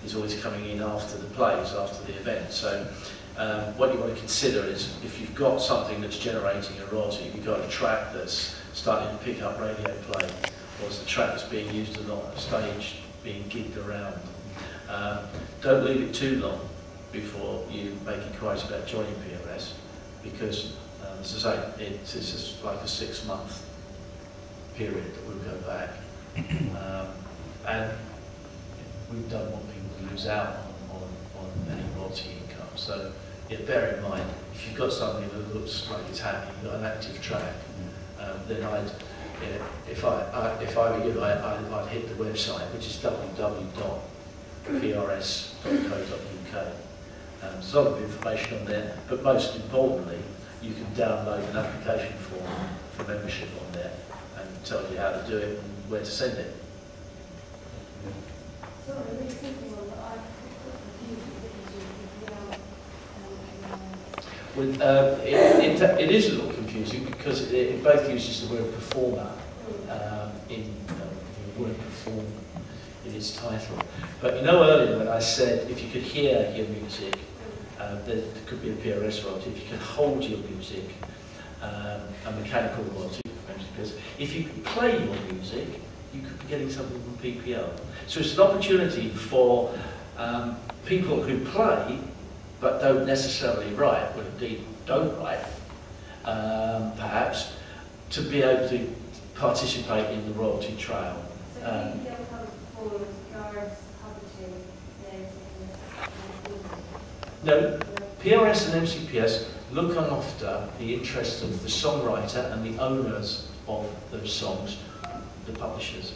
is always coming in after the plays, after the event. So what you want to consider is if you've got something that's generating a royalty, if you've got a track that's starting to pick up radio play, or it's the track that's being used a lot on stage, being gigged around. Don't leave it too long before you make inquiries about joining PRS, because as I say, it's just like a 6-month period that we'll go back. And we don't want people to lose out on any royalty income. So yeah, bear in mind, if you've got something that looks like it's happening, you've got an active track, then if I were you, I'd hit the website, which is www.prs.co.uk. There's a lot of information on there, but most importantly, you can download an application form for membership on there and tell you how to do it and where to send it. Sorry, a really simple one, but I'm confused with Well, it is a little confusing because it both uses the word performer in the word perform in its title. But you know earlier when I said if you could hear your music, there could be a PRS royalty. If you can hold your music, a mechanical royalty from MCPS. If you can play your music, you could be getting something from PPL. So it's an opportunity for people who play but don't necessarily write, or indeed don't write, perhaps, to be able to participate in the royalty trail. So PPL comes forward, PRS publishing No, PRS and MCPS look after the interests of the songwriter and the owners of those songs, the publishers.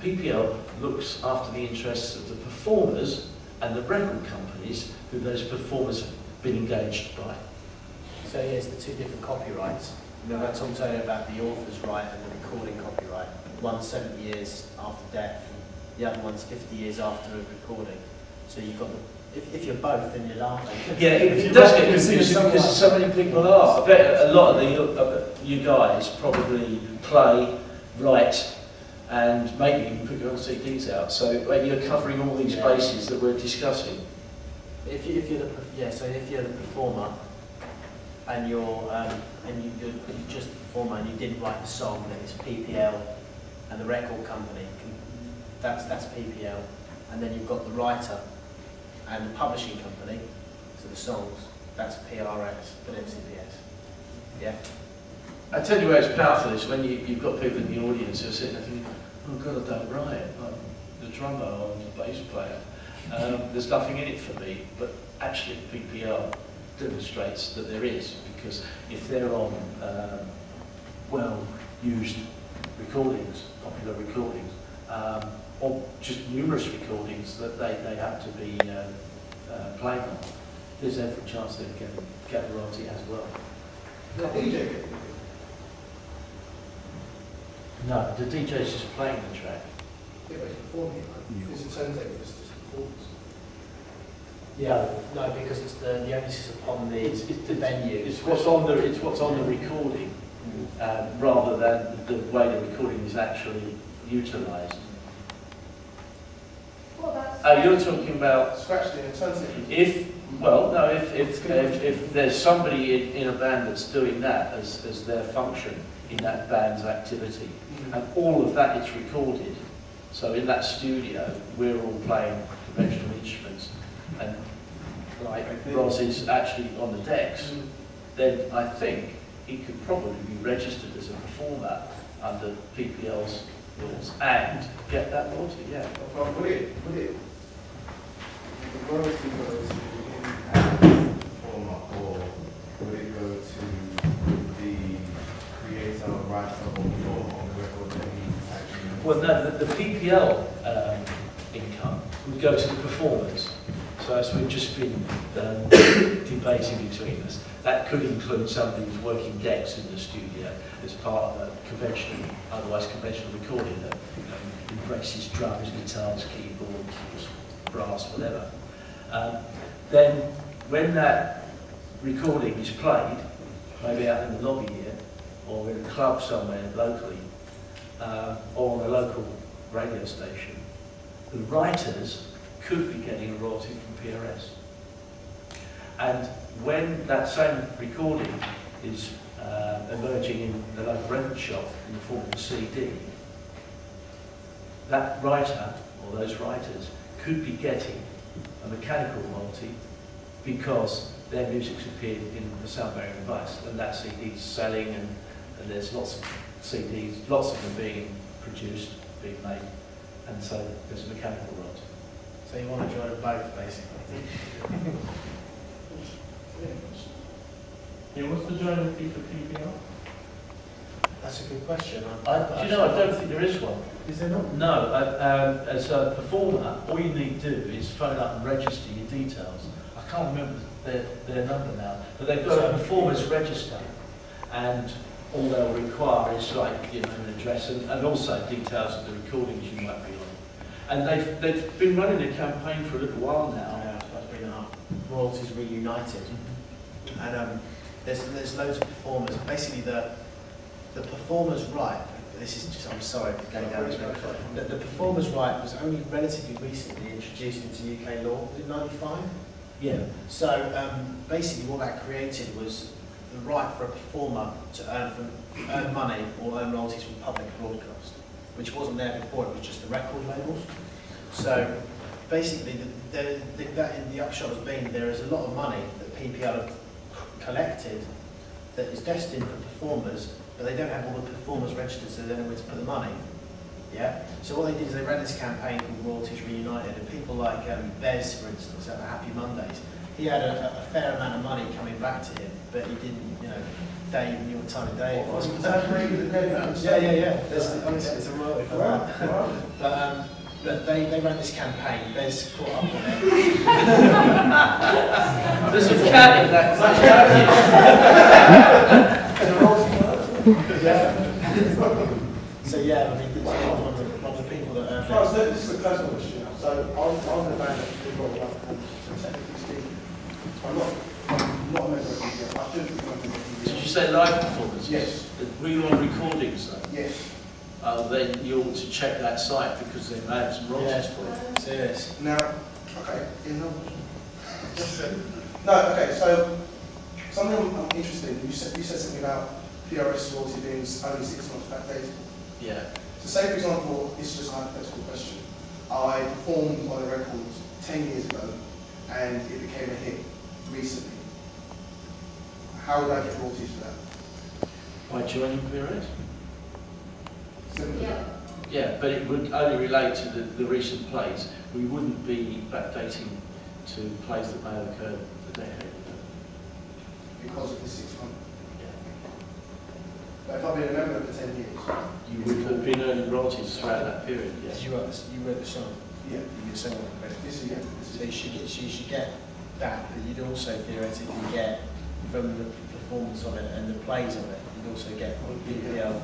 PPL looks after the interests of the performers and the record companies who those performers have been engaged by. So here's the two different copyrights. Remember I talked earlier about the author's right and the recording copyright. One's 70 years after death, the other one's 50 years after a recording. So you've got the, if you're both, then you're laughing. Yeah, it does get confusing because so many people are. I bet a lot of you guys probably play, write, and maybe even put your own CDs out. So you're covering all these bases that we're discussing. If you're the performer and you're just the performer and you didn't write the song, then it's PPL and the record company. That's PPL, and then you've got the writer and the publishing company, so the songs. That's PRS, but MCPS. Yeah. I tell you where it's powerful is when you've got people in the audience who are sitting there thinking, oh God, I don't write. I'm the drummer or the bass player. There's nothing in it for me, but actually PPL demonstrates that there is, because if they're on well-used recordings, popular recordings, or just numerous recordings that they have to be playing on, there's every chance they can get a royalty as well. The DJ? No, the DJ's just playing the track. Yeah, but he's performing it, right? Because it sounds like it's just performance. Yeah, no, because it's the onus is upon the venue. It's what's on the recording, rather than the way the recording is actually utilised. You're talking about scratch the intensity. If there's somebody in a band that's doing that as their function in that band's activity, and all of that is recorded. So in that studio, we're all playing conventional instruments, and like Roz is actually on the decks. Then I think he could probably be registered as a performer under PPL's rules and get that royalty. Yeah. But would it the royalty go to the performer, or would it go to the creator, writer, or performer on the record that he actually? Well, no, the PPL income would go to the performers. So as we've just been debating between us, that could include somebody who's working decks in the studio as part of a conventional, otherwise conventional recording that embraces drums, guitars, keyboards, brass, whatever. Then when that recording is played, maybe out in the lobby here, or in a club somewhere locally, or on a local radio station, the writers could be getting a royalty from PRS. And when that same recording is emerging in the local record shop in the form of a CD, that writer, or those writers, could be getting a mechanical royalty because their music's appeared in the sound-bearing device, and that CD's selling, and there's lots of CDs, lots of them being produced, being made, and so there's a mechanical royalty. So you want to join both, basically. Yeah, what's the joining fee for PPL? That's a good question. Do you know, I don't think there is one. Is there not? No, as a performer, all you need to do is phone up and register your details. I can't remember their number now, but they've got a performer's register, and all they'll require is like, you know, an address and also details of the recordings you might be on. And they've been running a campaign for a little while now. Yeah, so it's been Royalties Reunited. And there's loads of performers. Basically, the performer's right. This is just, I'm sorry for going down this road. The performer's right was only relatively recently introduced into UK law. Was it 95? Yeah. So basically, what that created was the right for a performer to earn money or earn royalties from public broadcast, which wasn't there before. It was just the record labels. So basically, the upshot has been there is a lot of money that PPL have collected that is destined for performers, but they don't have all the performers registered, so they don't know where to put the money. Yeah. So what they did is they ran this campaign called Royalties Reunited, and people like Bez, for instance, at the Happy Mondays, he had a fair amount of money coming back to him, but he didn't, you know, Dave knew what time of day it was. Yeah. Honestly, it's a royalty for that. But they ran this campaign. Bez caught up on it. There's a cat in that. So yeah, I mean, it's one of the people that. This is a personal question. So I'm the band that people love, and technically speaking, I'm not a member of PPL. I shouldn't be a member of PPL. Did you say live performance? Yes. Were you on recordings though? Yes. Then you ought to check that site because they may have some royalties for you. Serious. Now, okay, no, okay, so something I'm interested in, you said something about PRS royalty being only 6 months backdated. Yeah. So say, for example, this is just a hypothetical question. I performed on a record 10 years ago and it became a hit recently. How would I get royalties for that? By joining PRS? Yeah. Yeah, but it would only relate to the recent plays. We wouldn't be backdating to plays that may have occurred a decade ago. Because of the 6 months. Yeah. But if I've been a member for 10 years. You would have been earning royalties throughout that period, yeah. You wrote the song. Yeah. You sang on the credit. This is, yeah. So you should get that, but you'd also theoretically get from the performance of it and the plays of it. You'd also get PPL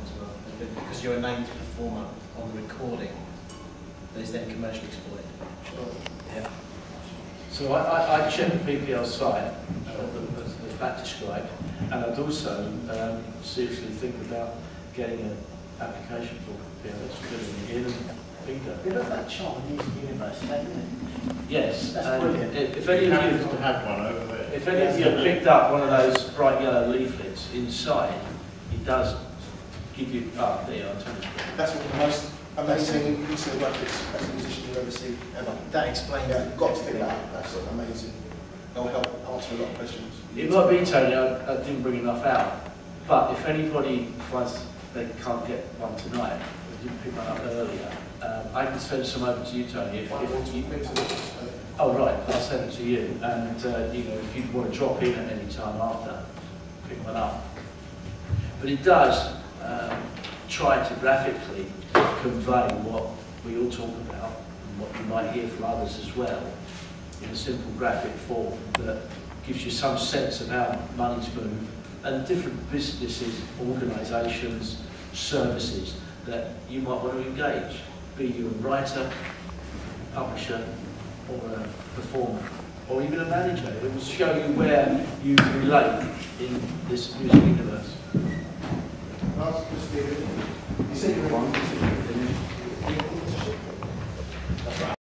as well, because you're a named performer on the recording that is then commercially exploited. Sure. Yeah. So I checked the PPL site, as that described, and I'd also seriously think about getting an application for PPL, filling it in and bingo. Bit of that chart in Music University, isn't it? Yes, That's and brilliant. if any of you to have one over there. if any of you have picked up one of those bright yellow leaflets, inside it does give you, there, I'll tell you. That's what the most amazing piece of graphics as a musician you've ever seen ever. That explains Yeah, it. got to pick that up. That's amazing. That'll help answer a lot of questions. It might be, Tony, I didn't bring enough out, but if anybody finds they can't get one tonight, or didn't pick one up earlier, I can send some over to you, Tony. If you, oh right, I'll send it to you, and you know, if you want to drop in at any time after, pick one up. But it does try to graphically convey what we all talk about and what you might hear from others as well in a simple graphic form that gives you some sense of how money's moved and different businesses, organisations, services that you might want to engage, be you a writer, publisher or a performer or even a manager. It will show you where you relate in this music universe. You said you were